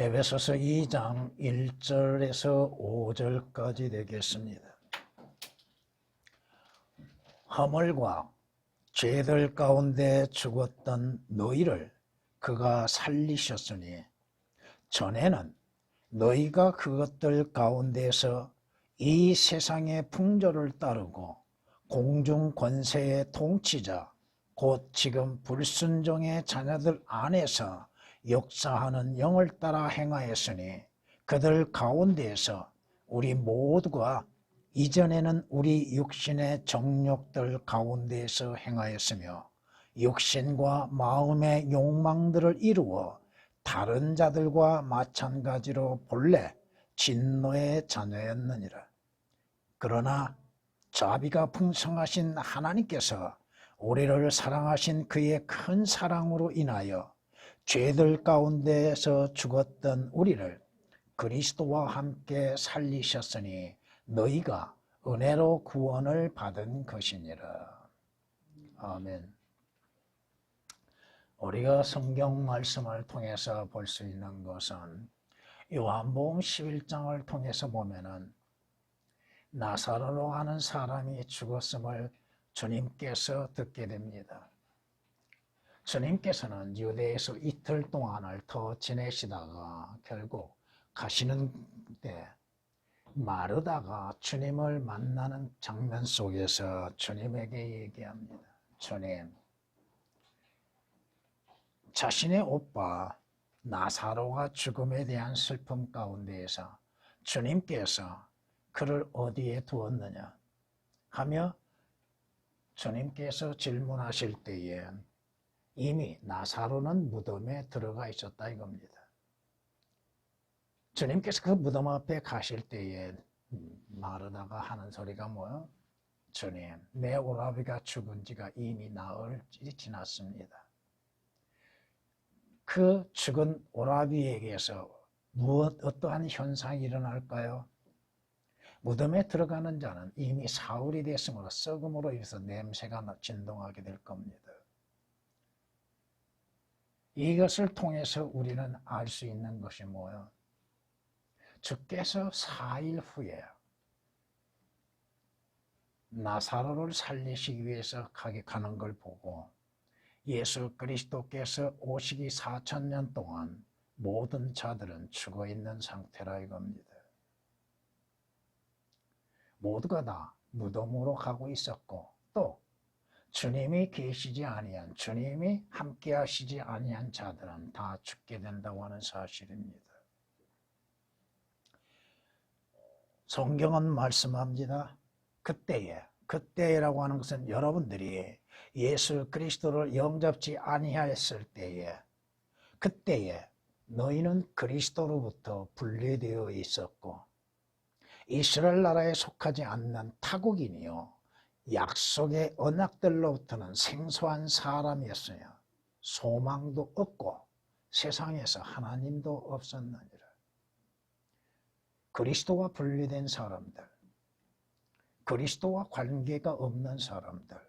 에베소서 2장 1절에서 5절까지 되겠습니다. 허물과 죄들 가운데 죽었던 너희를 그가 살리셨으니 전에는 너희가 그것들 가운데서 이 세상의 풍조를 따르고 공중 권세의 통치자 곧 지금 불순종의 자녀들 안에서 역사하는 영을 따라 행하였으니 그들 가운데에서 우리 모두가 이전에는 우리 육신의 정욕들 가운데에서 행하였으며 육신과 마음의 욕망들을 이루어 다른 자들과 마찬가지로 본래 진노의 자녀였느니라. 그러나 자비가 풍성하신 하나님께서 우리를 사랑하신 그의 큰 사랑으로 인하여 죄들 가운데에서 죽었던 우리를 그리스도와 함께 살리셨으니 너희가 은혜로 구원을 받은 것이니라. 아멘. 우리가 성경 말씀을 통해서 볼 수 있는 것은 요한복음 11장을 통해서 보면은 나사로로 하는 사람이 죽었음을 주님께서 듣게 됩니다. 주님께서는 유대에서 이틀 동안을 더 지내시다가 결국 가시는데 마르다가 주님을 만나는 장면 속에서 주님에게 얘기합니다. 주님, 자신의 오빠 나사로가 죽음에 대한 슬픔 가운데에서 주님께서 그를 어디에 두었느냐 하며 주님께서 질문하실 때에 이미 나사로는 무덤에 들어가 있었다 이겁니다. 주님께서 그 무덤 앞에 가실 때에 마르다가 하는 소리가 뭐예요? 주님, 내 오라비가 죽은 지가 이미 나흘이 지났습니다. 그 죽은 오라비에게서 어떠한 현상이 일어날까요? 무덤에 들어가는 자는 이미 사흘이 됐으므로 썩음으로 인해서 냄새가 진동하게 될 겁니다. 이것을 통해서 우리는 알 수 있는 것이 뭐예요? 주께서 4일 후에 나사로를 살리시기 위해서 가는 걸 보고 예수 그리스도께서 오시기 4000년 동안 모든 자들은 죽어있는 상태라 이겁니다. 모두가 다 무덤으로 가고 있었고 또 주님이 계시지 아니한, 주님이 함께 하시지 아니한 자들은 다 죽게 된다고 하는 사실입니다. 성경은 말씀합니다. 그때라고 하는 것은 여러분들이 예수 그리스도를 영접지 아니하였을 때에 그때에 너희는 그리스도로부터 분리되어 있었고 이스라엘 나라에 속하지 않는 타국인이요 약속의 언약들로부터는 생소한 사람이었어요. 소망도 없고 세상에서 하나님도 없었느니라. 그리스도와 분리된 사람들, 그리스도와 관계가 없는 사람들,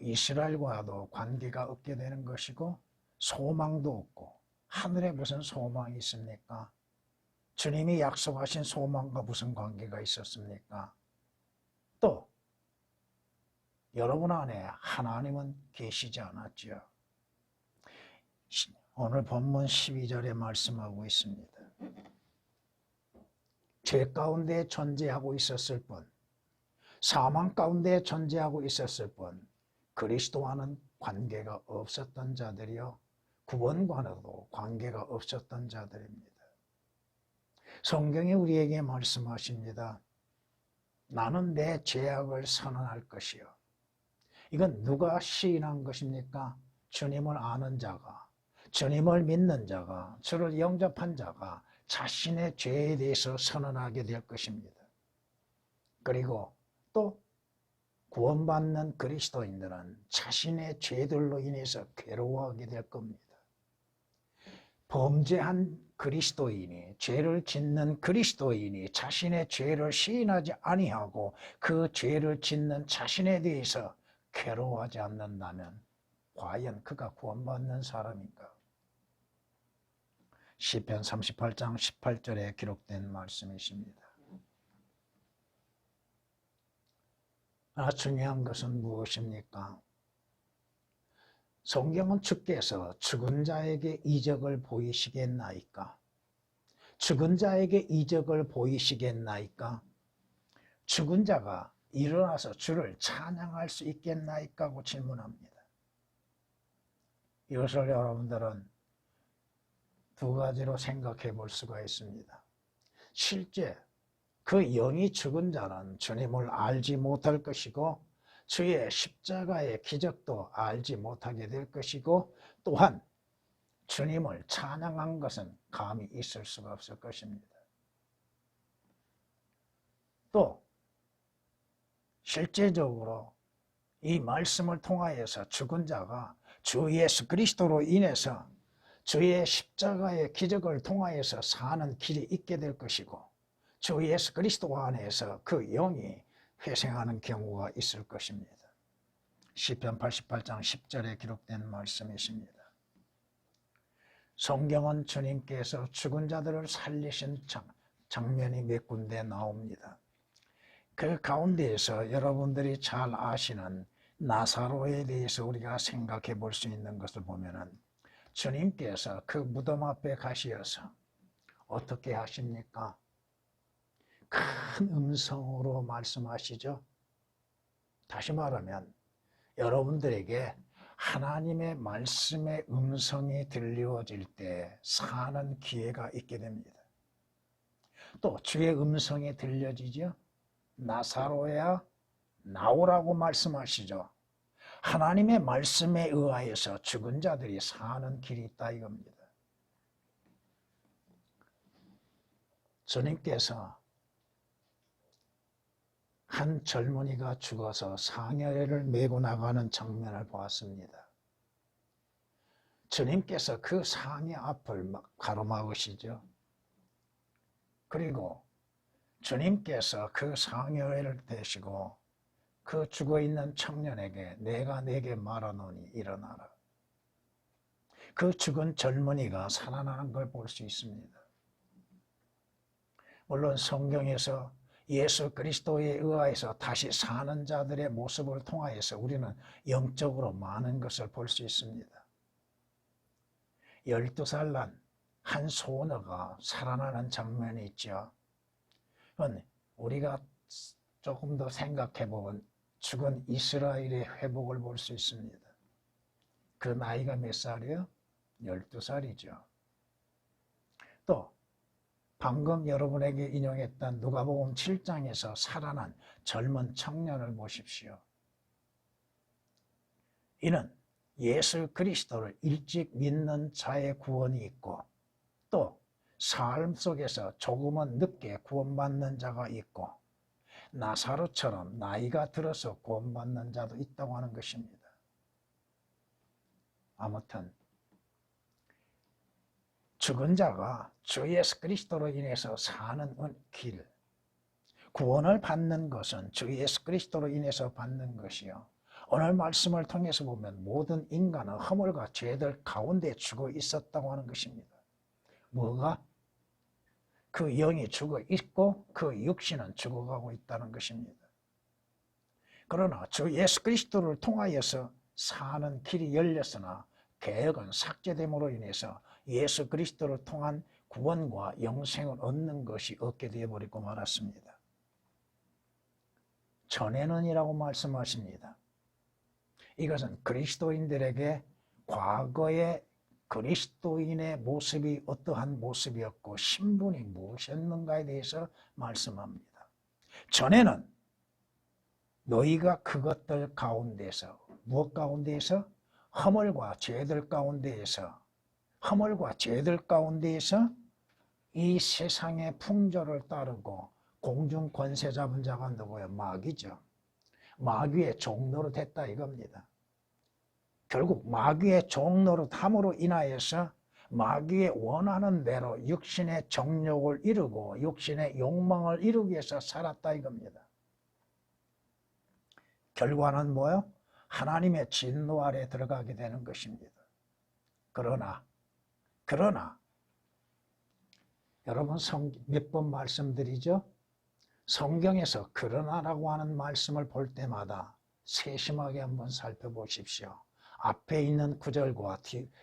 이스라엘과도 관계가 없게 되는 것이고 소망도 없고 하늘에 무슨 소망이 있습니까? 주님이 약속하신 소망과 무슨 관계가 있었습니까? 또 여러분 안에 하나님은 계시지 않았죠. 오늘 본문 12절에 말씀하고 있습니다. 죄 가운데 존재하고 있었을 뿐, 사망 가운데 존재하고 있었을 뿐, 그리스도와는 관계가 없었던 자들이요 구원과도 관계가 없었던 자들입니다. 성경이 우리에게 말씀하십니다. 나는 내 죄악을 선언할 것이요. 이건 누가 시인한 것입니까? 주님을 아는 자가, 주님을 믿는 자가, 주를 영접한 자가 자신의 죄에 대해서 선언하게 될 것입니다. 그리고 또 구원받는 그리스도인들은 자신의 죄들로 인해서 괴로워하게 될 겁니다. 범죄한 그리스도인이, 죄를 짓는 그리스도인이 자신의 죄를 시인하지 아니하고 그 죄를 짓는 자신에 대해서 괴로워하지 않는다면 과연 그가 구원받는 사람인가? 시편 38장 18절에 기록된 말씀이십니다. 중요한 것은 무엇입니까? 성경은 주께서 죽은 자에게 이적을 보이시겠나이까? 죽은 자에게 이적을 보이시겠나이까? 죽은 자가 일어나서 주를 찬양할 수 있겠나이까? 하고 질문합니다. 이것을 여러분들은 두 가지로 생각해 볼 수가 있습니다. 실제 그 영이 죽은 자는 주님을 알지 못할 것이고 주의 십자가의 기적도 알지 못하게 될 것이고 또한 주님을 찬양한 것은 감히 있을 수가 없을 것입니다. 또 실제적으로 이 말씀을 통하여서 죽은 자가 주 예수 그리스도로 인해서 주의 십자가의 기적을 통하여서 사는 길이 있게 될 것이고 주 예수 그리스도 안에서 그 영이 회생하는 경우가 있을 것입니다. 시편 88장 10절에 기록된 말씀이십니다. 성경은 주님께서 죽은 자들을 살리신 장면이 몇 군데 나옵니다. 그 가운데에서 여러분들이 잘 아시는 나사로에 대해서 우리가 생각해 볼 수 있는 것을 보면은 주님께서 그 무덤 앞에 가시어서 어떻게 하십니까? 큰 음성으로 말씀하시죠. 다시 말하면 여러분들에게 하나님의 말씀의 음성이 들려질 때 사는 기회가 있게 됩니다. 또 주의 음성이 들려지죠. 나사로야 나오라고 말씀하시죠. 하나님의 말씀에 의하여서 죽은 자들이 사는 길이 있다 이겁니다. 주님께서 한 젊은이가 죽어서 상여회를 메고 나가는 장면을 보았습니다. 주님께서 그 상여 앞을 가로막으시죠. 그리고 주님께서 그 상여회를 대시고 그 죽어있는 청년에게 내가 네게 말하노니 일어나라. 그 죽은 젊은이가 살아나는 걸 볼 수 있습니다. 물론 성경에서 예수 그리스도에 의하여서 다시 사는 자들의 모습을 통하여서 우리는 영적으로 많은 것을 볼 수 있습니다. 12살 난 한 소녀가 살아나는 장면이 있죠. 그건 우리가 조금 더 생각해보면 죽은 이스라엘의 회복을 볼 수 있습니다. 그 나이가 몇 살이요? 12살이죠. 또 방금 여러분에게 인용했던 누가복음 7장에서 살아난 젊은 청년을 보십시오. 이는 예수 그리스도를 일찍 믿는 자의 구원이 있고 또 삶 속에서 조금은 늦게 구원받는 자가 있고 나사로처럼 나이가 들어서 구원받는 자도 있다고 하는 것입니다. 아무튼 죽은 자가 주 예수 그리스도로 인해서 사는 길, 구원을 받는 것은 주 예수 그리스도로 인해서 받는 것이요. 오늘 말씀을 통해서 보면 모든 인간은 허물과 죄들 가운데 죽어 있었다고 하는 것입니다. 뭐가? 그 영이 죽어 있고 그 육신은 죽어가고 있다는 것입니다. 그러나 주 예수 그리스도를 통하여서 사는 길이 열렸으나 개혁은 삭제됨으로 인해서 예수 그리스도를 통한 구원과 영생을 얻는 것이 없게 되어버리고 말았습니다. 전에는이라고 말씀하십니다. 이것은 그리스도인들에게 과거의 그리스도인의 모습이 어떠한 모습이었고 신분이 무엇이었는가에 대해서 말씀합니다. 전에는 너희가 그것들 가운데서 무엇 가운데에서? 허물과 죄들 가운데에서 이 세상의 풍조를 따르고 공중 권세 잡은 자가 누구예요? 마귀죠. 마귀의 종노릇 했다 이겁니다. 결국 마귀의 종노릇함으로 인하여서 마귀의 원하는 대로 육신의 정욕을 이루고 육신의 욕망을 이루기 위해서 살았다 이겁니다. 결과는 뭐예요? 하나님의 진노 아래 들어가게 되는 것입니다. 그러나 여러분 몇 번 말씀드리죠? 성경에서 그러나라고 하는 말씀을 볼 때마다 세심하게 한번 살펴보십시오. 앞에 있는 구절과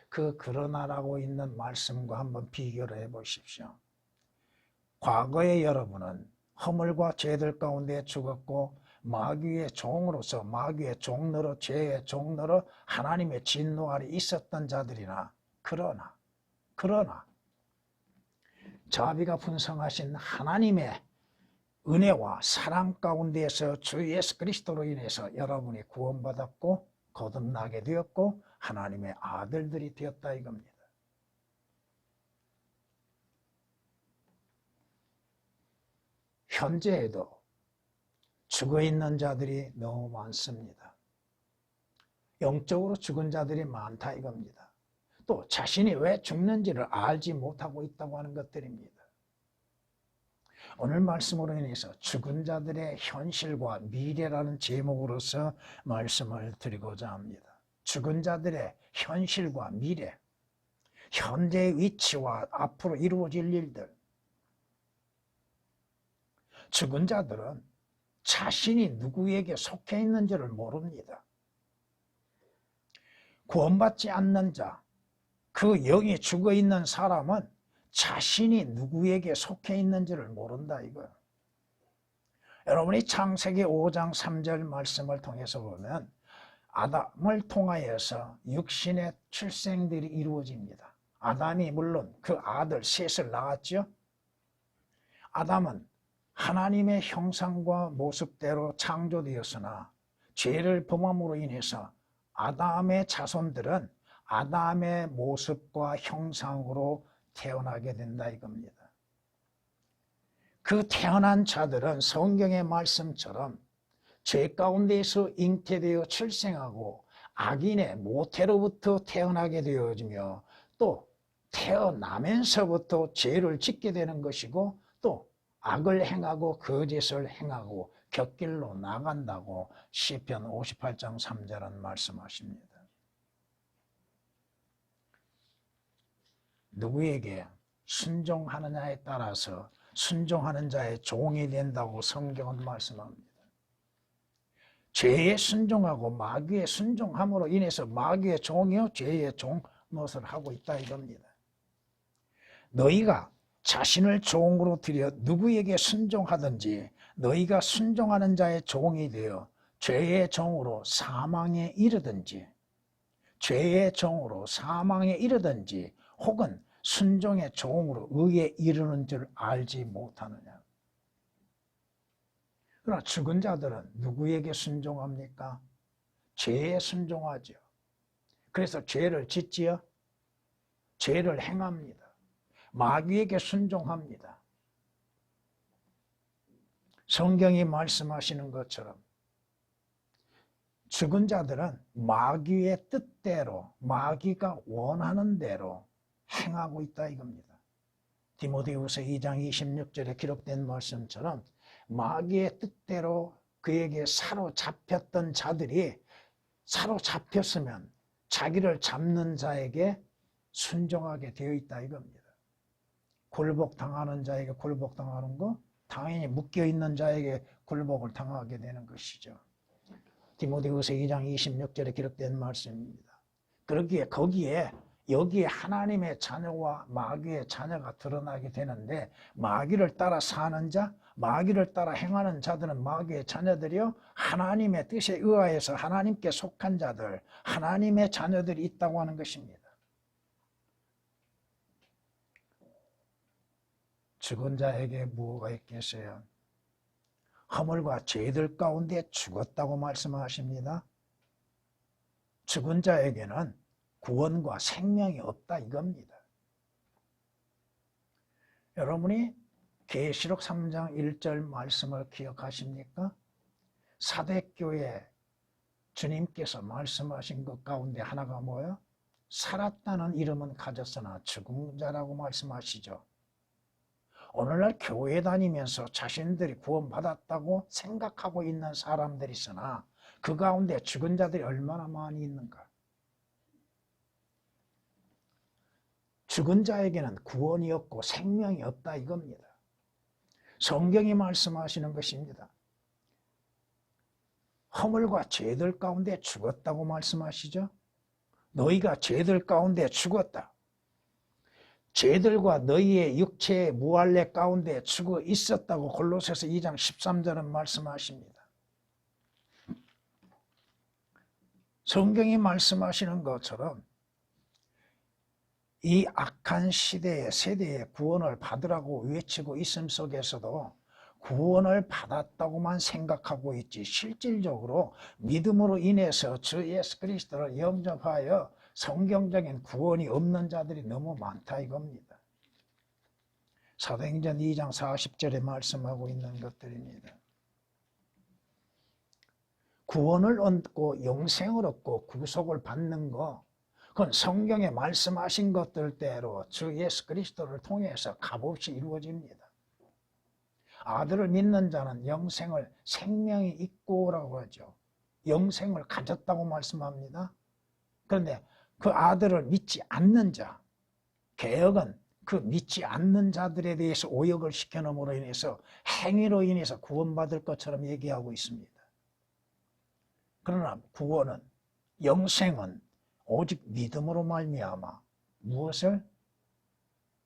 그 그러나라고 있는 말씀과 한번 비교를 해보십시오. 과거에 여러분은 허물과 죄들 가운데 죽었고 마귀의 종으로서 마귀의 종로로 죄의 종로로 하나님의 진노 아래 있었던 자들이나 그러나 자비가 풍성하신 하나님의 은혜와 사랑 가운데에서 주 예수 그리스도로 인해서 여러분이 구원받았고 거듭나게 되었고 하나님의 아들들이 되었다 이겁니다. 현재에도 죽어있는 자들이 너무 많습니다. 영적으로 죽은 자들이 많다 이겁니다. 또 자신이 왜 죽는지를 알지 못하고 있다고 하는 것들입니다. 오늘 말씀으로 인해서 죽은 자들의 현실과 미래라는 제목으로서 말씀을 드리고자 합니다. 죽은 자들의 현실과 미래, 현재의 위치와 앞으로 이루어질 일들. 죽은 자들은 자신이 누구에게 속해 있는지를 모릅니다. 구원받지 않는 자, 그 영이 죽어있는 사람은 자신이 누구에게 속해 있는지를 모른다 이거예요. 여러분이 창세기 5장 3절 말씀을 통해서 보면 아담을 통하여서 육신의 출생들이 이루어집니다. 아담이 물론 그 아들 셋을 낳았죠. 아담은 하나님의 형상과 모습대로 창조되었으나 죄를 범함으로 인해서 아담의 자손들은 아담의 모습과 형상으로 태어나게 된다 이겁니다. 그 태어난 자들은 성경의 말씀처럼 죄 가운데에서 잉태되어 출생하고 악인의 모태로부터 태어나게 되어지며 또 태어나면서부터 죄를 짓게 되는 것이고 또 악을 행하고 거짓을 행하고 곁길로 나간다고 시편 58장 3절은 말씀하십니다. 누구에게 순종하느냐에 따라서 순종하는 자의 종이 된다고 성경은 말씀합니다. 죄에 순종하고 마귀에 순종함으로 인해서 마귀의 종이요 죄의 종 노릇을 하고 있다 이겁니다. 너희가 자신을 종으로 들여 누구에게 순종하든지 너희가 순종하는 자의 종이 되어 죄의 종으로 사망에 이르든지 죄의 종으로 사망에 이르든지 혹은 순종의 종으로 의에 이르는 줄 알지 못하느냐. 그러나 죽은 자들은 누구에게 순종합니까? 죄에 순종하죠. 그래서 죄를 짓지요. 죄를 행합니다. 마귀에게 순종합니다. 성경이 말씀하시는 것처럼 죽은 자들은 마귀의 뜻대로 마귀가 원하는 대로 행하고 있다 이겁니다. 디모데후서 2장 26절에 기록된 말씀처럼 마귀의 뜻대로 그에게 사로잡혔던 자들이 사로잡혔으면 자기를 잡는 자에게 순종하게 되어 있다 이겁니다. 굴복당하는 자에게 굴복당하는 거 당연히 묶여있는 자에게 굴복을 당하게 되는 것이죠. 디모데후서 2장 26절에 기록된 말씀입니다. 그러기에 여기에 하나님의 자녀와 마귀의 자녀가 드러나게 되는데 마귀를 따라 사는 자, 마귀를 따라 행하는 자들은 마귀의 자녀들이요 하나님의 뜻에 의하여서 하나님께 속한 자들, 하나님의 자녀들이 있다고 하는 것입니다. 죽은 자에게 무엇가 있겠어요? 허물과 죄들 가운데 죽었다고 말씀하십니다. 죽은 자에게는 구원과 생명이 없다 이겁니다. 여러분이 계시록 3장 1절 말씀을 기억하십니까? 사대교회 주님께서 말씀하신 것 가운데 하나가 뭐예요? 살았다는 이름은 가졌으나 죽은 자라고 말씀하시죠. 오늘날 교회 다니면서 자신들이 구원받았다고 생각하고 있는 사람들이 있으나 그 가운데 죽은 자들이 얼마나 많이 있는가? 죽은 자에게는 구원이 없고 생명이 없다 이겁니다. 성경이 말씀하시는 것입니다. 허물과 죄들 가운데 죽었다고 말씀하시죠. 너희가 죄들 가운데 죽었다. 죄들과 너희의 육체의 무할례 가운데 죽어 있었다고 골로새서 2장 13절은 말씀하십니다. 성경이 말씀하시는 것처럼 이 악한 시대의 세대의 구원을 받으라고 외치고 있음 속에서도 구원을 받았다고만 생각하고 있지 실질적으로 믿음으로 인해서 주 예수 그리스도를 영접하여 성경적인 구원이 없는 자들이 너무 많다 이겁니다. 사도행전 2장 40절에 말씀하고 있는 것들입니다. 구원을 얻고 영생을 얻고 구속을 받는 거, 그건 성경에 말씀하신 것들대로 주 예수 그리스도를 통해서 값없이 이루어집니다. 아들을 믿는 자는 영생을 생명이 있고라고 하죠. 영생을 가졌다고 말씀합니다. 그런데 그 아들을 믿지 않는 자, 개역은 그 믿지 않는 자들에 대해서 오역을 시켜놓음으로 인해서 행위로 인해서 구원받을 것처럼 얘기하고 있습니다. 그러나 구원은, 영생은 오직 믿음으로 말미암아 무엇을?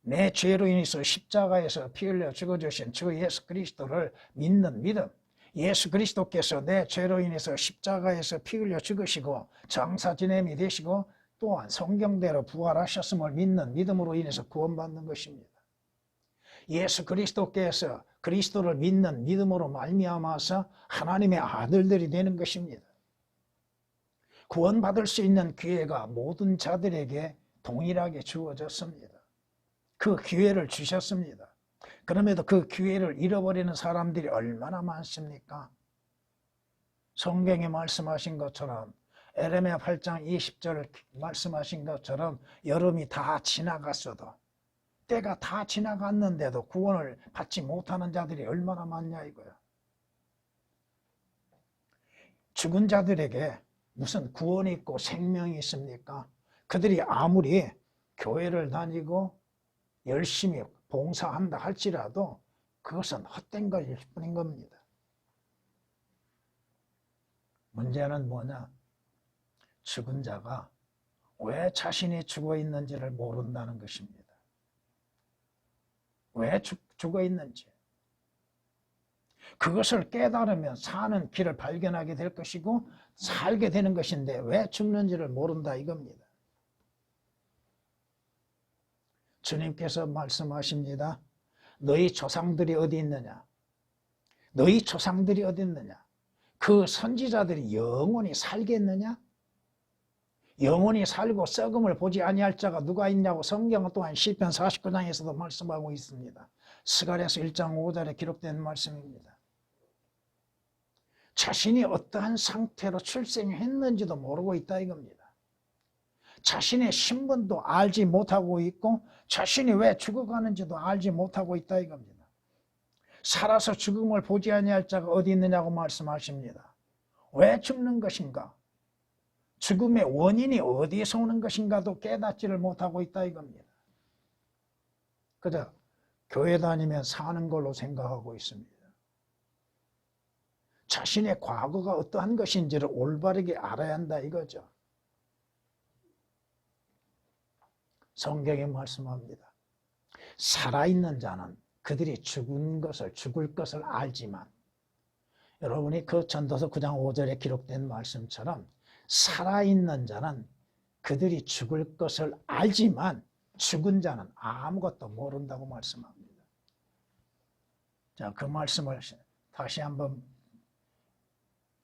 내 죄로 인해서 십자가에서 피 흘려 죽어주신 주 예수 그리스도를 믿는 믿음, 예수 그리스도께서 내 죄로 인해서 십자가에서 피 흘려 죽으시고 장사 지냄이 되시고 또한 성경대로 부활하셨음을 믿는 믿음으로 인해서 구원받는 것입니다. 예수 그리스도께서 그리스도를 믿는 믿음으로 말미암아서 하나님의 아들들이 되는 것입니다. 구원받을 수 있는 기회가 모든 자들에게 동일하게 주어졌습니다. 그 기회를 주셨습니다. 그럼에도 그 기회를 잃어버리는 사람들이 얼마나 많습니까? 성경에 말씀하신 것처럼 에레미야 8장 20절 말씀하신 것처럼 여름이 다 지나갔어도 때가 다 지나갔는데도 구원을 받지 못하는 자들이 얼마나 많냐 이거야. 죽은 자들에게 무슨 구원이 있고 생명이 있습니까? 그들이 아무리 교회를 다니고 열심히 봉사한다 할지라도 그것은 헛된 것일 뿐인 겁니다. 문제는 뭐냐? 죽은 자가 왜 자신이 죽어 있는지를 모른다는 것입니다. 왜 죽어 있는지. 그것을 깨달으면 사는 길을 발견하게 될 것이고 살게 되는 것인데 왜 죽는지를 모른다 이겁니다. 주님께서 말씀하십니다. 너희 조상들이 어디 있느냐? 너희 조상들이 어디 있느냐? 그 선지자들이 영원히 살겠느냐? 영원히 살고 썩음을 보지 아니할 자가 누가 있냐고 성경 또한 시편 49장에서도 말씀하고 있습니다. 스가랴서 1장 5절에 기록된 말씀입니다. 자신이 어떠한 상태로 출생했는지도 모르고 있다 이겁니다. 자신의 신분도 알지 못하고 있고 자신이 왜 죽어가는지도 알지 못하고 있다 이겁니다. 살아서 죽음을 보지 아니할 자가 어디 있느냐고 말씀하십니다. 왜 죽는 것인가? 죽음의 원인이 어디에서 오는 것인가도 깨닫지를 못하고 있다 이겁니다. 그저 교회 다니면 사는 걸로 생각하고 있습니다. 자신의 과거가 어떠한 것인지를 올바르게 알아야 한다 이거죠. 성경에 말씀합니다. 살아있는 자는 그들이 죽을 것을 알지만, 여러분이 그 전도서 9장 5절에 기록된 말씀처럼 살아있는 자는 그들이 죽을 것을 알지만 죽은 자는 아무것도 모른다고 말씀합니다. 자, 그 말씀을 다시 한번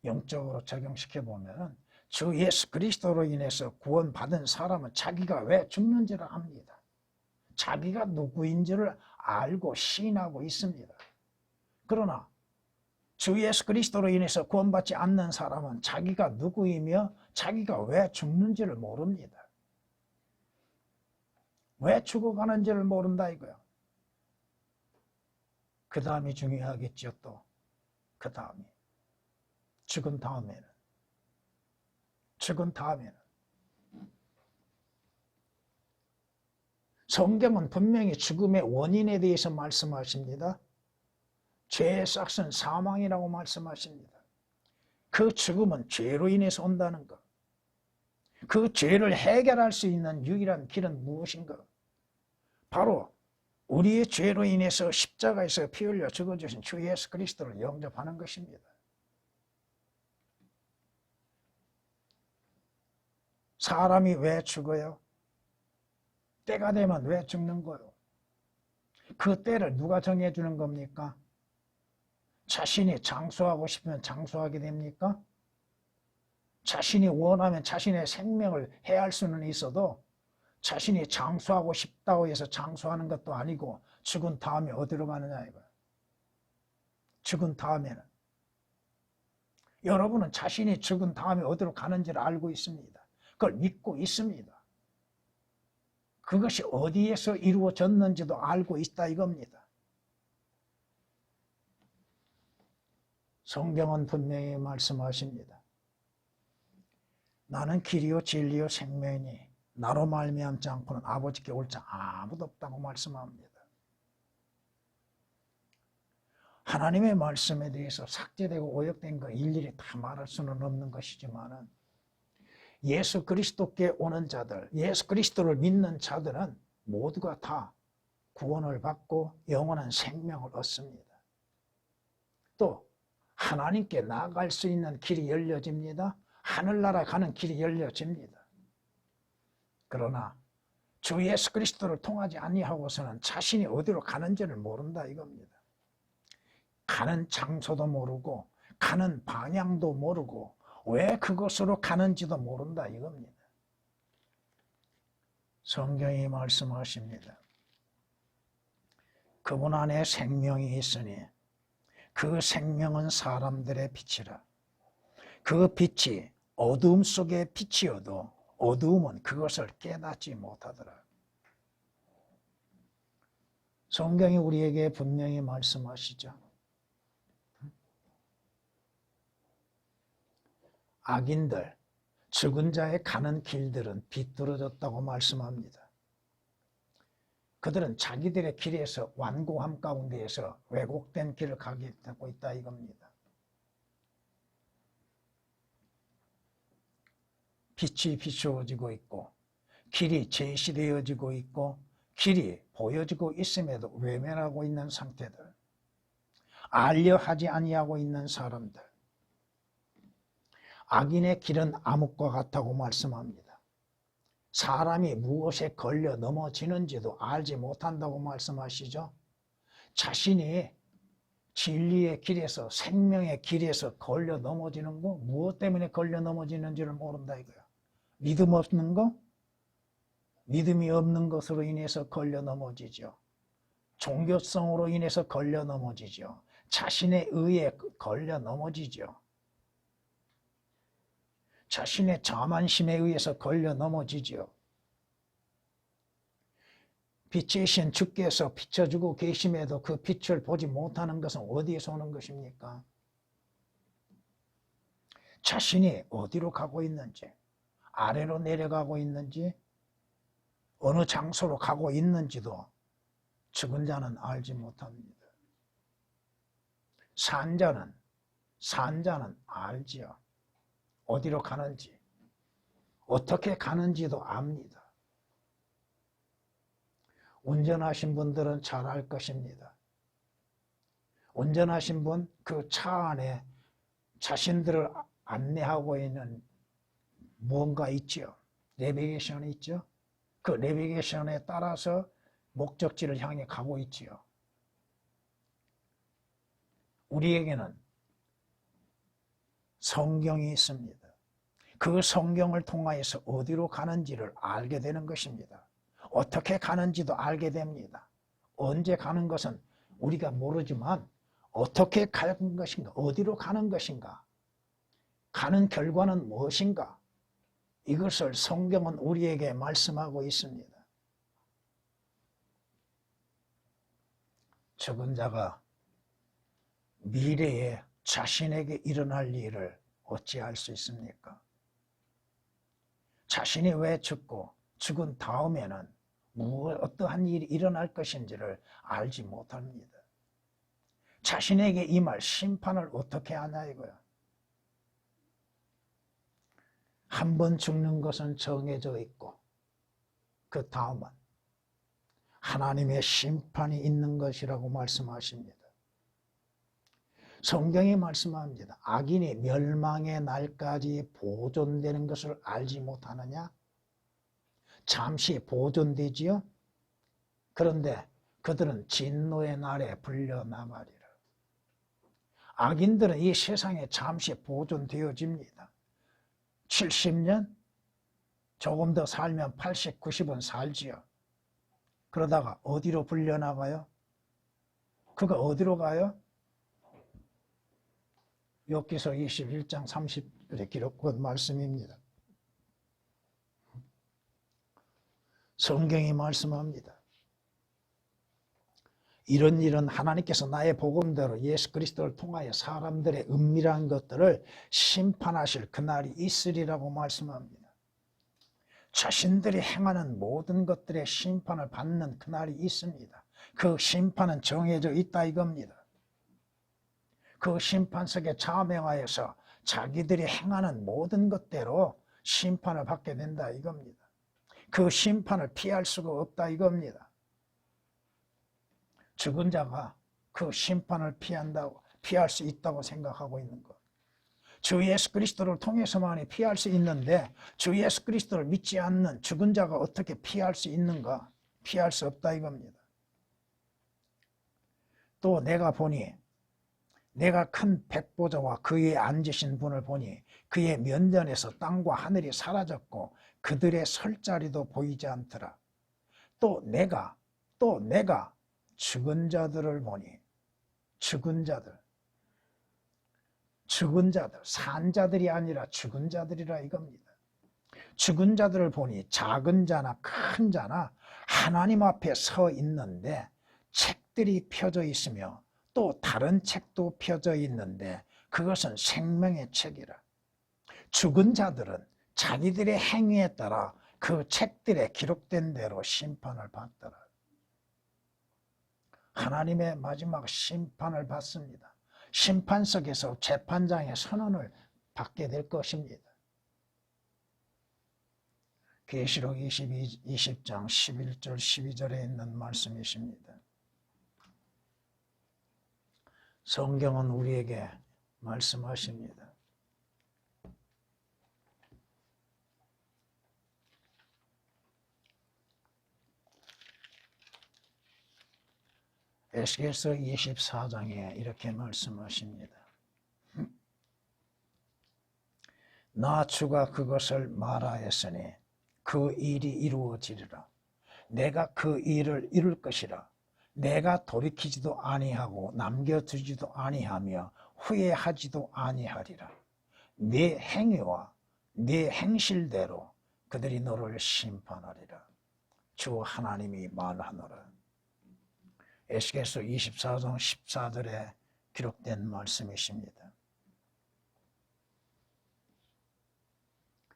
영적으로 적용시켜 보면 주 예수 그리스도로 인해서 구원받은 사람은 자기가 왜 죽는지를 압니다. 자기가 누구인지를 알고 시인하고 있습니다. 그러나 주 예수 그리스도로 인해서 구원받지 않는 사람은 자기가 누구이며 자기가 왜 죽는지를 모릅니다. 왜 죽어가는지를 모른다 이거야. 그 다음이 중요하겠죠. 또 그 다음이 죽은 다음에는 성경은 분명히 죽음의 원인에 대해서 말씀하십니다. 죄의 싹은 사망이라고 말씀하십니다. 그 죽음은 죄로 인해서 온다는 것. 그 죄를 해결할 수 있는 유일한 길은 무엇인가? 바로 우리의 죄로 인해서 십자가에서 피 흘려 죽어주신 주 예수 그리스도를 영접하는 것입니다. 사람이 왜 죽어요? 때가 되면 왜 죽는 거요? 그 때를 누가 정해주는 겁니까? 자신이 장수하고 싶으면 장수하게 됩니까? 자신이 원하면 자신의 생명을 해할 수는 있어도 자신이 장수하고 싶다고 해서 장수하는 것도 아니고 죽은 다음에 어디로 가느냐 이거예요. 죽은 다음에는 여러분은 자신이 죽은 다음에 어디로 가는지를 알고 있습니다. 그걸 믿고 있습니다. 그것이 어디에서 이루어졌는지도 알고 있다 이겁니다. 성경은 분명히 말씀하십니다. 나는 길이요 진리요 생명이니 나로 말미암지 않고는 아버지께 올 자 아무도 없다고 말씀합니다. 하나님의 말씀에 대해서 삭제되고 오역된 거 일일이 다 말할 수는 없는 것이지만 예수 그리스도께 오는 자들, 예수 그리스도를 믿는 자들은 모두가 다 구원을 받고 영원한 생명을 얻습니다. 또 하나님께 나아갈 수 있는 길이 열려집니다. 하늘나라 가는 길이 열려집니다. 그러나 주 예수 그리스도를 통하지 아니하고서는 자신이 어디로 가는지를 모른다 이겁니다. 가는 장소도 모르고 가는 방향도 모르고 왜 그곳으로 가는지도 모른다 이겁니다. 성경이 말씀하십니다. 그분 안에 생명이 있으니 그 생명은 사람들의 빛이라. 그 빛이 어두움 속의 빛이어도 어두움은 그것을 깨닫지 못하더라. 성경이 우리에게 분명히 말씀하시죠. 악인들, 죽은 자의 가는 길들은 비뚤어졌다고 말씀합니다. 그들은 자기들의 길에서 완고함 가운데에서 왜곡된 길을 가게 되고 있다 이겁니다. 빛이 비추어지고 있고 길이 제시되어지고 있고 길이 보여지고 있음에도 외면하고 있는 상태들, 알려 하지 아니하고 있는 사람들, 악인의 길은 암흑과 같다고 말씀합니다. 사람이 무엇에 걸려 넘어지는지도 알지 못한다고 말씀하시죠. 자신이 진리의 길에서 생명의 길에서 걸려 넘어지는 거, 무엇 때문에 걸려 넘어지는지를 모른다 이거야. 믿음 없는 거? 믿음이 없는 것으로 인해서 걸려 넘어지죠. 종교성으로 인해서 걸려 넘어지죠. 자신의 의에 걸려 넘어지죠. 자신의 자만심에 의해서 걸려 넘어지죠. 빛의 신 주께서 비춰주고 계심에도 그 빛을 보지 못하는 것은 어디에서 오는 것입니까? 자신이 어디로 가고 있는지, 아래로 내려가고 있는지, 어느 장소로 가고 있는지도 죽은 자는 알지 못합니다. 산 자는 알지요. 어디로 가는지, 어떻게 가는지도 압니다. 운전하신 분들은 잘 알 것입니다. 운전하신 분, 그 차 안에 자신들을 안내하고 있는 무언가 있죠. 내비게이션이 있죠. 그 내비게이션에 따라서 목적지를 향해 가고 있지요. 우리에게는 성경이 있습니다. 그 성경을 통하여서 어디로 가는지를 알게 되는 것입니다. 어떻게 가는지도 알게 됩니다. 언제 가는 것은 우리가 모르지만 어떻게 가는 것인가, 어디로 가는 것인가, 가는 결과는 무엇인가, 이것을 성경은 우리에게 말씀하고 있습니다. 죽은 자가 미래에 자신에게 일어날 일을 어찌 알 수 있습니까? 자신이 왜 죽고 죽은 다음에는 어떠한 일이 일어날 것인지를 알지 못합니다. 자신에게 임할 심판을 어떻게 하냐 이거야. 한 번 죽는 것은 정해져 있고 그 다음은 하나님의 심판이 있는 것이라고 말씀하십니다. 성경이 말씀합니다. 악인이 멸망의 날까지 보존되는 것을 알지 못하느냐? 잠시 보존되지요? 그런데 그들은 진노의 날에 불려나가리라. 악인들은 이 세상에 잠시 보존되어집니다. 70년? 조금 더 살면 80, 90은 살지요. 그러다가 어디로 불려나가요? 그가 어디로 가요? 욥기서 21장 30절에 기록한 말씀입니다. 성경이 말씀합니다. 이런 일은 하나님께서 나의 복음대로 예수 그리스도를 통하여 사람들의 은밀한 것들을 심판하실 그날이 있으리라고 말씀합니다. 자신들이 행하는 모든 것들의 심판을 받는 그날이 있습니다. 그 심판은 정해져 있다 이겁니다. 그 심판석에 자명하여서 자기들이 행하는 모든 것대로 심판을 받게 된다 이겁니다. 그 심판을 피할 수가 없다 이겁니다. 죽은 자가 그 심판을 피할 수 있다고 생각하고 있는 것. 주 예수 그리스도를 통해서만이 피할 수 있는데 주 예수 그리스도를 믿지 않는 죽은 자가 어떻게 피할 수 있는가? 피할 수 없다 이겁니다. 또 내가 보니 내가 큰 백보자와 그 위에 앉으신 분을 보니 그의 면전에서 땅과 하늘이 사라졌고 그들의 설 자리도 보이지 않더라. 또 내가 죽은 자들을 보니 죽은 자들, 산 자들이 아니라 죽은 자들이라 이겁니다. 죽은 자들을 보니 작은 자나 큰 자나 하나님 앞에 서 있는데 책들이 펴져 있으며 또 다른 책도 펴져 있는데 그것은 생명의 책이라. 죽은 자들은 자기들의 행위에 따라 그 책들에 기록된 대로 심판을 받더라. 하나님의 마지막 심판을 받습니다. 심판석에서 재판장의 선언을 받게 될 것입니다. 계시록 20장 11절 12절에 있는 말씀이십니다. 성경은 우리에게 말씀하십니다. 에스겔서 24장에 이렇게 말씀하십니다. 나 주가 그것을 말하였으니 그 일이 이루어지리라. 내가 그 일을 이룰 것이라. 내가 돌이키지도 아니하고 남겨두지도 아니하며 후회하지도 아니하리라. 네 행위와 네 행실대로 그들이 너를 심판하리라. 주 하나님이 말하노라. 에스겔서 24장 14절에 기록된 말씀이십니다.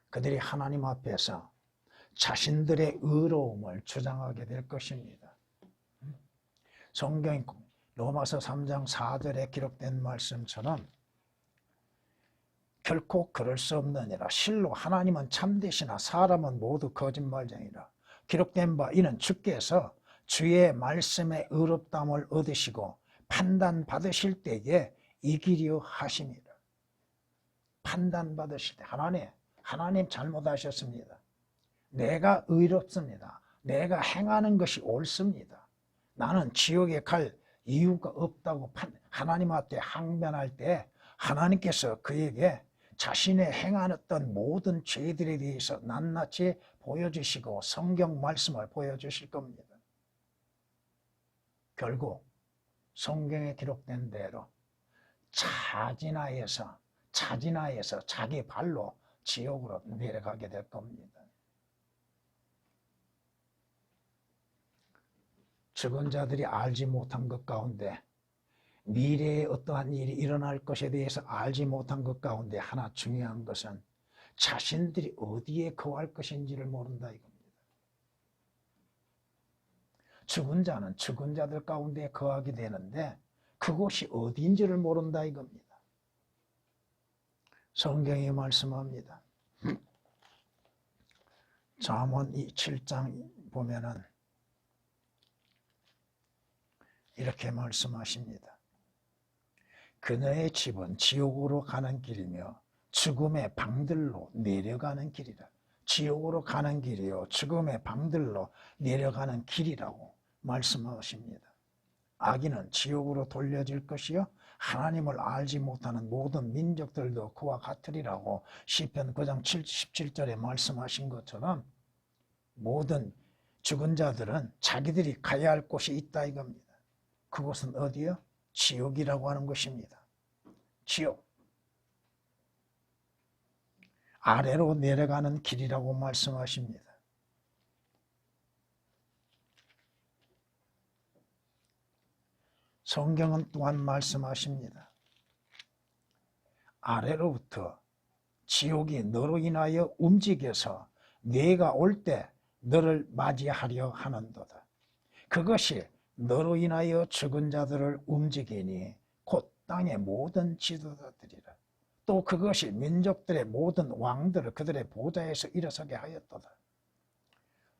그들이 하나님 앞에서 자신들의 의로움을 주장하게 될 것입니다. 성경 로마서 3장 4절에 기록된 말씀처럼 결코 그럴 수 없느니라. 실로 하나님은 참되시나 사람은 모두 거짓말쟁이라. 기록된 바 이는 주께서 주의 말씀의 의롭다함을 얻으시고 판단받으실 때에 이기려 하심이라. 판단받으실 때 하나님 잘못하셨습니다. 내가 의롭습니다. 내가 행하는 것이 옳습니다. 나는 지옥에 갈 이유가 없다고 하나님한테 항변할 때 하나님께서 그에게 자신의 행하였던 모든 죄들에 대해서 낱낱이 보여주시고 성경 말씀을 보여주실 겁니다. 결국 성경에 기록된 대로 자진하여서 자기 발로 지옥으로 내려가게 될 겁니다. 죽은 자들이 알지 못한 것 가운데 미래에 어떠한 일이 일어날 것에 대해서 알지 못한 것 가운데 하나 중요한 것은 자신들이 어디에 거할 것인지를 모른다 이겁니다. 죽은 자는 죽은 자들 가운데 거하게 되는데 그곳이 어디인지를 모른다 이겁니다. 성경이 말씀합니다. 잠언 7장 보면은 이렇게 말씀하십니다. 그녀의 집은 지옥으로 가는 길이며 죽음의 방들로 내려가는 길이라. 지옥으로 가는 길이요 죽음의 방들로 내려가는 길이라고 말씀하십니다. 악인은 지옥으로 돌려질 것이요 하나님을 알지 못하는 모든 민족들도 그와 같으리라고 시편 9장 17절에 말씀하신 것처럼 모든 죽은 자들은 자기들이 가야 할 곳이 있다 이겁니다. 그곳은 어디요? 지옥이라고 하는 것입니다. 지옥. 아래로 내려가는 길이라고 말씀하십니다. 성경은 또한 말씀하십니다. 아래로부터 지옥이 너로 인하여 움직여서 네가 올 때 너를 맞이하려 하는도다. 그것이 너로 인하여 죽은 자들을 움직이니 곧 땅의 모든 지도자들이라. 또 그것이 민족들의 모든 왕들을 그들의 보좌에서 일어서게 하였도다.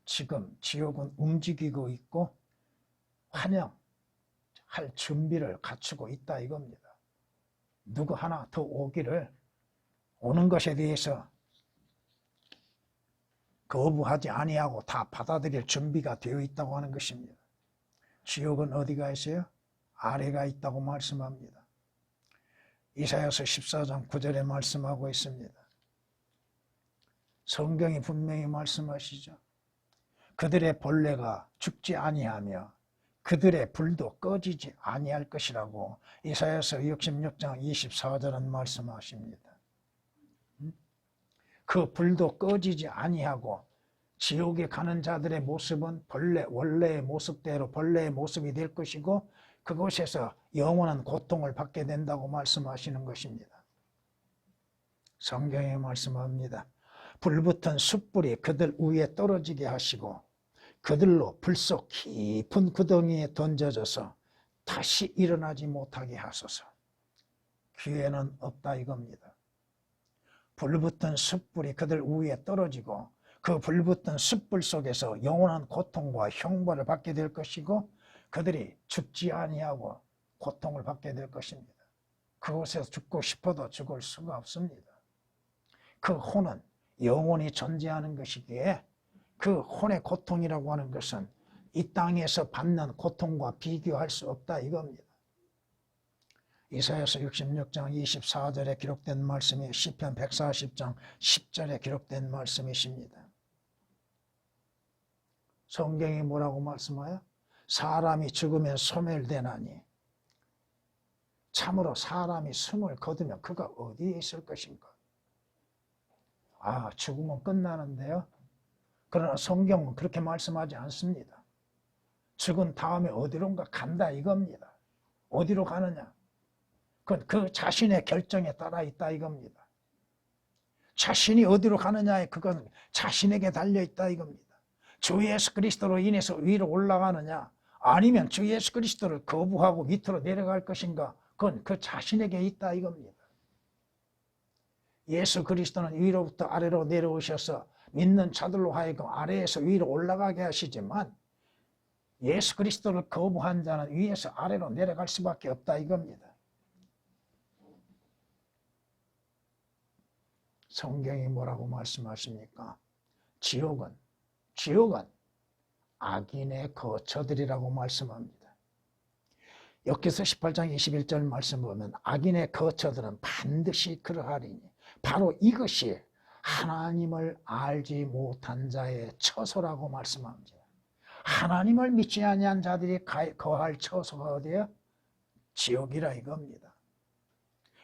지금 지옥은 움직이고 있고 환영할 준비를 갖추고 있다 이겁니다. 누구 하나 더 오기를 오는 것에 대해서 거부하지 아니하고 다 받아들일 준비가 되어 있다고 하는 것입니다. 지옥은 어디가 있어요? 아래가 있다고 말씀합니다. 이사야서 14장 9절에 말씀하고 있습니다. 성경이 분명히 말씀하시죠. 그들의 벌레가 죽지 아니하며 그들의 불도 꺼지지 아니할 것이라고 이사야서 66장 24절은 말씀하십니다. 그 불도 꺼지지 아니하고 지옥에 가는 자들의 모습은 원래의 모습대로 벌레의 모습이 될 것이고 그곳에서 영원한 고통을 받게 된다고 말씀하시는 것입니다. 성경에 말씀합니다. 불붙은 숯불이 그들 위에 떨어지게 하시고 그들로 불 속 깊은 구덩이에 던져져서 다시 일어나지 못하게 하소서. 기회는 없다 이겁니다. 불붙은 숯불이 그들 위에 떨어지고 그 불붙은 숯불 속에서 영원한 고통과 형벌을 받게 될 것이고 그들이 죽지 아니하고 고통을 받게 될 것입니다. 그곳에서 죽고 싶어도 죽을 수가 없습니다. 그 혼은 영원히 존재하는 것이기에 그 혼의 고통이라고 하는 것은 이 땅에서 받는 고통과 비교할 수 없다 이겁니다. 이사야서 66장 24절에 기록된 말씀이 시편 140장 10절에 기록된 말씀이십니다. 성경이 뭐라고 말씀해요? 사람이 죽으면 소멸되나니 참으로 사람이 숨을 거두면 그가 어디에 있을 것인가? 아, 죽으면 끝나는데요. 그러나 성경은 그렇게 말씀하지 않습니다. 죽은 다음에 어디론가 간다 이겁니다. 어디로 가느냐? 그건 그 자신의 결정에 따라 있다 이겁니다. 자신이 어디로 가느냐에 그건 자신에게 달려있다 이겁니다. 주 예수 그리스도로 인해서 위로 올라가느냐 아니면 주 예수 그리스도를 거부하고 밑으로 내려갈 것인가 그건 그 자신에게 있다 이겁니다. 예수 그리스도는 위로부터 아래로 내려오셔서 믿는 자들로 하여금 아래에서 위로 올라가게 하시지만 예수 그리스도를 거부한 자는 위에서 아래로 내려갈 수밖에 없다 이겁니다. 성경이 뭐라고 말씀하십니까? 지옥은 악인의 거처들이라고 말씀합니다. 욥기서 18장 21절 말씀 보면 악인의 거처들은 반드시 그러하리니 바로 이것이 하나님을 알지 못한 자의 처소라고 말씀합니다. 하나님을 믿지 아니한 자들이 거할 처소가 어디예요? 지옥이라 이겁니다.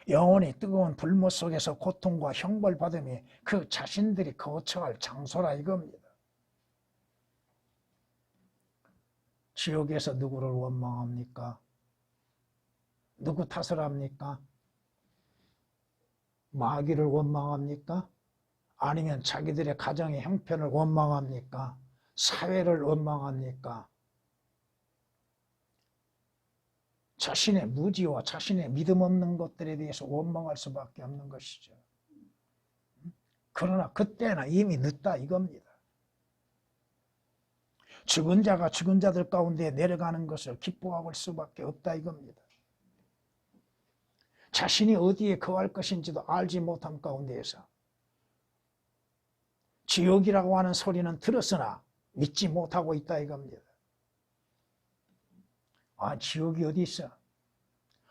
영원히 뜨거운 불못 속에서 고통과 형벌 받음이 그 자신들이 거처할 장소라 이겁니다. 지옥에서 누구를 원망합니까? 누구 탓을 합니까? 마귀를 원망합니까? 아니면 자기들의 가정의 형편을 원망합니까? 사회를 원망합니까? 자신의 무지와 자신의 믿음 없는 것들에 대해서 원망할 수밖에 없는 것이죠. 그러나 그때는 이미 늦다 이겁니다. 죽은 자가 죽은 자들 가운데 내려가는 것을 기뻐할 수밖에 없다 이겁니다. 자신이 어디에 거할 것인지도 알지 못함 가운데에서 지옥이라고 하는 소리는 들었으나 믿지 못하고 있다 이겁니다. 아, 지옥이 어디 있어?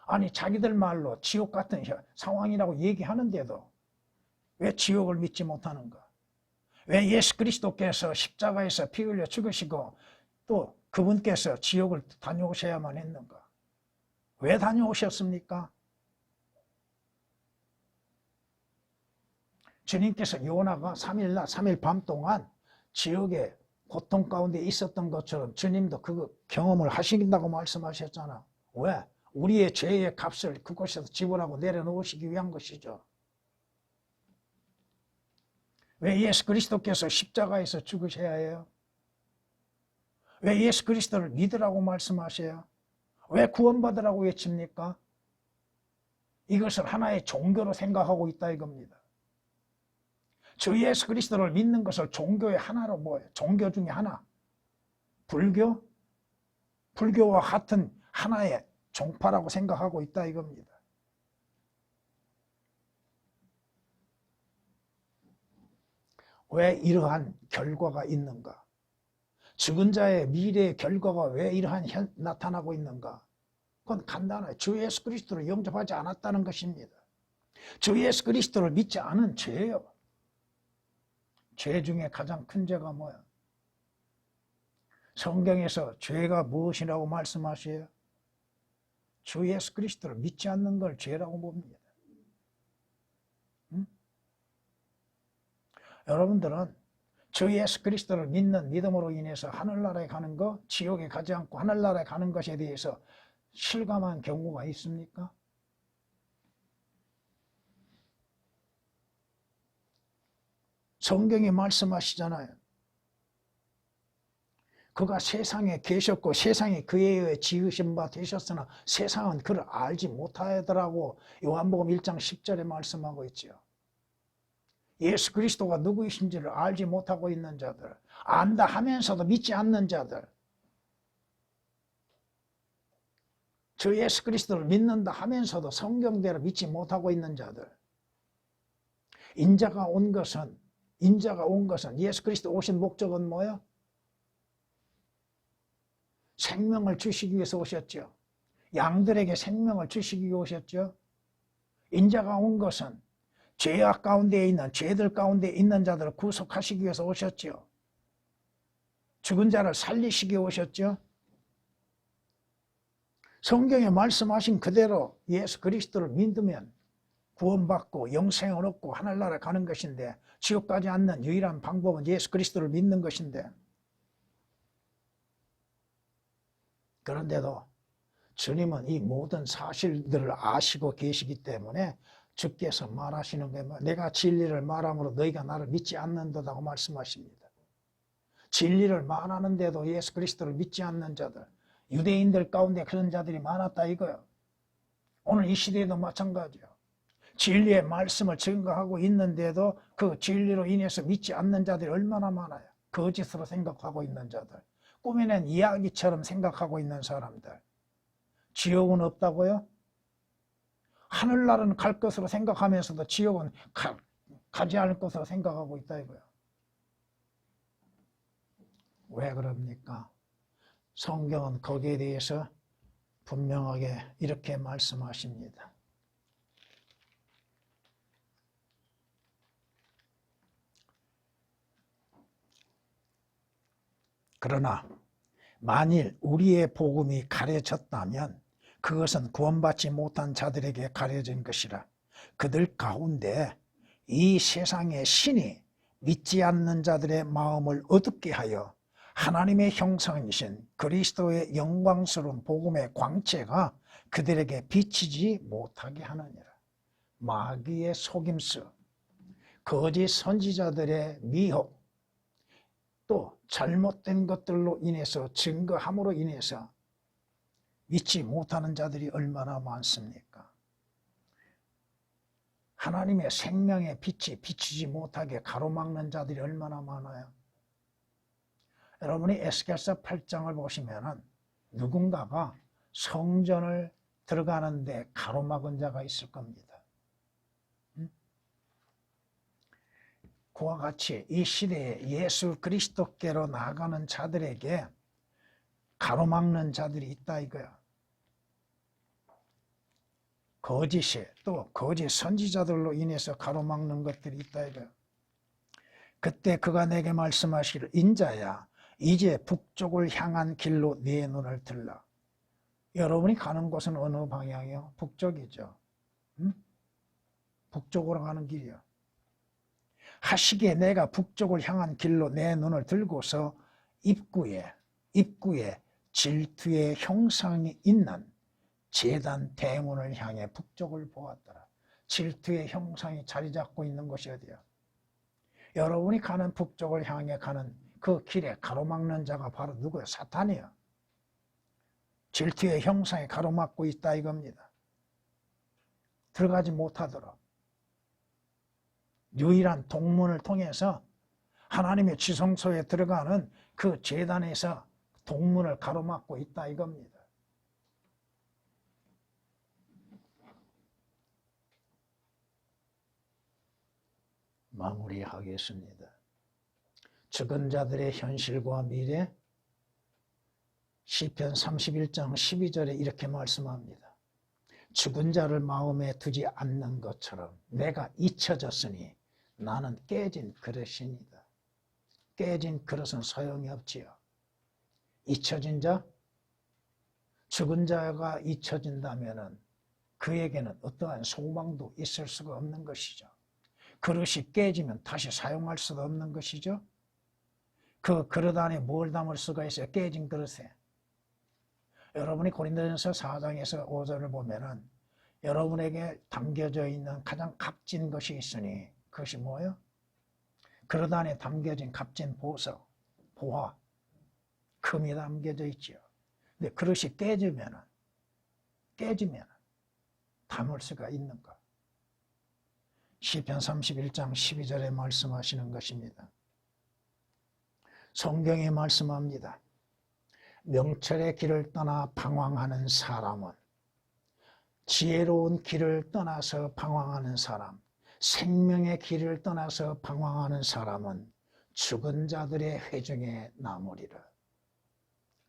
아니, 자기들 말로 지옥 같은 상황이라고 얘기하는데도 왜 지옥을 믿지 못하는가? 왜 예수 그리스도께서 십자가에서 피 흘려 죽으시고 또 그분께서 지옥을 다녀오셔야만 했는가? 왜 다녀오셨습니까? 주님께서 요나가 3일 낮 3일 밤 동안 지옥의 고통 가운데 있었던 것처럼 주님도 그 경험을 하신다고 말씀하셨잖아. 왜? 우리의 죄의 값을 그곳에서 지불하고 내려놓으시기 위한 것이죠. 왜 예수 그리스도께서 십자가에서 죽으셔야 해요? 왜 예수 그리스도를 믿으라고 말씀하셔요? 왜 구원받으라고 외칩니까? 이것을 하나의 종교로 생각하고 있다 이겁니다. 주 예수 그리스도를 믿는 것을 종교의 하나로 뭐예요? 종교 중에 하나. 불교? 불교와 같은 하나의 종파라고 생각하고 있다 이겁니다. 왜 이러한 결과가 있는가? 죽은 자의 미래의 결과가 왜 이러한 나타나고 있는가? 그건 간단해요. 주 예수 그리스도를 영접하지 않았다는 것입니다. 주 예수 그리스도를 믿지 않은 죄예요. 죄 중에 가장 큰 죄가 뭐야? 성경에서 죄가 무엇이라고 말씀하세요? 주 예수 그리스도를 믿지 않는 걸 죄라고 봅니다. 응? 여러분들은 주 예수 그리스도를 믿는 믿음으로 인해서 하늘나라에 가는 거, 지옥에 가지 않고 하늘나라에 가는 것에 대해서 실감한 경우가 있습니까? 성경이 말씀하시잖아요. 그가 세상에 계셨고 세상이 그에 의해 지으신 바 되셨으나 세상은 그를 알지 못하더라고 요한복음 1장 10절에 말씀하고 있죠. 예수 그리스도가 누구이신지를 알지 못하고 있는 자들, 안다 하면서도 믿지 않는 자들, 저 예수 그리스도를 믿는다 하면서도 성경대로 믿지 못하고 있는 자들, 인자가 온 것은 예수 그리스도 오신 목적은 뭐예요? 생명을 주시기 위해서 오셨죠. 양들에게 생명을 주시기 위해 오셨죠. 인자가 온 것은 죄악 가운데 있는 죄들 가운데 있는 자들을 구속하시기 위해서 오셨죠. 죽은 자를 살리시기 위해 오셨죠. 성경에 말씀하신 그대로 예수 그리스도를 믿으면 구원받고 영생을 얻고 하늘나라 가는 것인데 지옥 가지 않는 유일한 방법은 예수 그리스도를 믿는 것인데 그런데도 주님은 이 모든 사실들을 아시고 계시기 때문에 주께서 말하시는 게 내가 진리를 말함으로 너희가 나를 믿지 않는다고 말씀하십니다. 진리를 말하는데도 예수 그리스도를 믿지 않는 자들, 유대인들 가운데 그런 자들이 많았다 이거예요. 오늘 이 시대에도 마찬가지예요. 진리의 말씀을 증거하고 있는데도 그 진리로 인해서 믿지 않는 자들이 얼마나 많아요. 거짓으로 생각하고 있는 자들, 꾸며낸 이야기처럼 생각하고 있는 사람들. 지옥은 없다고요? 하늘나라는 갈 것으로 생각하면서도 지옥은 가지 않을 것으로 생각하고 있다 이거예요. 왜 그럽니까? 성경은 거기에 대해서 분명하게 이렇게 말씀하십니다. 그러나 만일 우리의 복음이 가려졌다면 그것은 구원받지 못한 자들에게 가려진 것이라. 그들 가운데 이 세상의 신이 믿지 않는 자들의 마음을 어둡게 하여 하나님의 형상이신 그리스도의 영광스러운 복음의 광채가 그들에게 비치지 못하게 하느니라. 마귀의 속임수, 거짓 선지자들의 미혹, 또 잘못된 것들로 인해서 증거함으로 인해서 믿지 못하는 자들이 얼마나 많습니까? 하나님의 생명의 빛이 비치지 못하게 가로막는 자들이 얼마나 많아요. 여러분이 에스겔서 8장을 보시면은 누군가가 성전을 들어가는데 가로막은 자가 있을 겁니다. 그와 같이 이 시대에 예수 그리스도께로 나아가는 자들에게 가로막는 자들이 있다 이거야. 거짓이 또 거짓 선지자들로 인해서 가로막는 것들이 있다 이거야. 그때 그가 내게 말씀하시기를 인자야 이제 북쪽을 향한 길로 네 눈을 들라. 여러분이 가는 곳은 어느 방향이요? 북쪽이죠. 북쪽으로 가는 길이요. 하시기에 내가 북쪽을 향한 길로 내 눈을 들고서 입구에 질투의 형상이 있는 제단 대문을 향해 북쪽을 보았더라. 질투의 형상이 자리 잡고 있는 곳이 어디야? 여러분이 가는 북쪽을 향해 가는 그 길에 가로막는 자가 바로 누구예요? 사탄이에요. 질투의 형상이 가로막고 있다 이겁니다. 들어가지 못하도록. 유일한 동문을 통해서 하나님의 지성소에 들어가는 그 제단에서 동문을 가로막고 있다 이겁니다. 마무리하겠습니다. 죽은 자들의 현실과 미래 시편 31장 12절에 이렇게 말씀합니다. 죽은 자를 마음에 두지 않는 것처럼 내가 잊혀졌으니 나는 깨진 그릇이니다. 깨진 그릇은 소용이 없지요. 잊혀진 자, 죽은 자가 잊혀진다면 그에게는 어떠한 소망도 있을 수가 없는 것이죠. 그릇이 깨지면 다시 사용할 수도 없는 것이죠. 그 그릇 안에 뭘 담을 수가 있어요? 깨진 그릇에. 여러분이 고린도전서 4장에서 5절을 보면은 여러분에게 담겨져 있는 가장 값진 것이 있으니 그것이 뭐예요? 그릇 안에 담겨진 값진 보석, 보화, 금이 담겨져 있죠. 근데 그릇이 깨지면은 담을 수가 있는 것. 시편 31장 12절에 말씀하시는 것입니다. 성경에 말씀합니다. 명철의 길을 떠나 방황하는 사람은 지혜로운 길을 떠나서 방황하는 사람, 생명의 길을 떠나서 방황하는 사람은 죽은 자들의 회중에 남으리라.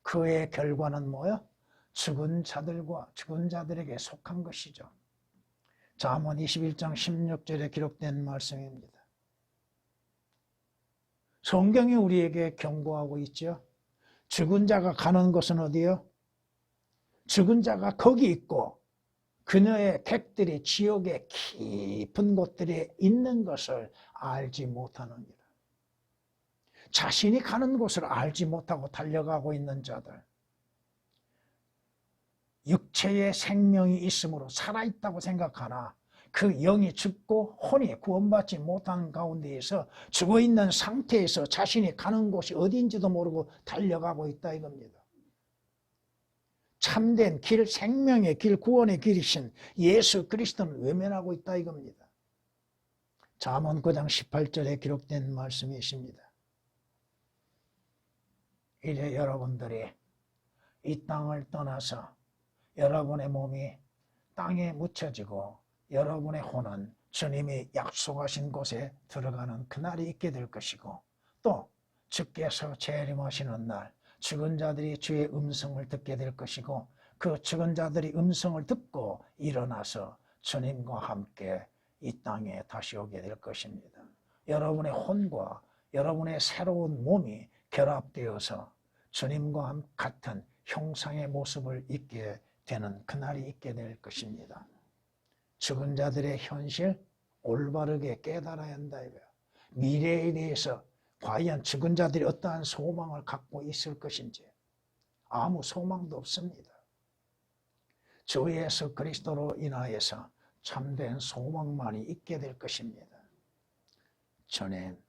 그의 결과는 뭐요? 죽은 자들에게 속한 것이죠. 잠언 21장 16절에 기록된 말씀입니다. 성경이 우리에게 경고하고 있죠. 죽은 자가 가는 곳은 어디요? 죽은 자가 거기 있고 그녀의 객들이 지옥의 깊은 곳들에 있는 것을 알지 못하느니라. 자신이 가는 곳을 알지 못하고 달려가고 있는 자들, 육체의 생명이 있으므로 살아있다고 생각하나 그 영이 죽고 혼이 구원받지 못하는 가운데에서 죽어있는 상태에서 자신이 가는 곳이 어디인지도 모르고 달려가고 있다 이겁니다. 참된 길, 생명의 길, 구원의 길이신 예수 그리스도는 외면하고 있다 이겁니다. 잠언 9장 18절에 기록된 말씀이 있습니다. 이제 여러분들이 이 땅을 떠나서 여러분의 몸이 땅에 묻혀지고 여러분의 혼은 주님이 약속하신 곳에 들어가는 그날이 있게 될 것이고 또 주께서 재림하시는 날 죽은 자들이 주의 음성을 듣게 될 것이고 그 죽은 자들이 음성을 듣고 일어나서 주님과 함께 이 땅에 다시 오게 될 것입니다. 여러분의 혼과 여러분의 새로운 몸이 결합되어서 주님과 같은 형상의 모습을 입게 되는 그날이 있게 될 것입니다. 죽은 자들의 현실 올바르게 깨달아야 한다 이거야. 미래에 대해서 과연 죽은 자들이 어떠한 소망을 갖고 있을 것인지 아무 소망도 없습니다. 주 예수 그리스도로 인하여서 참된 소망만이 있게 될 것입니다. 주님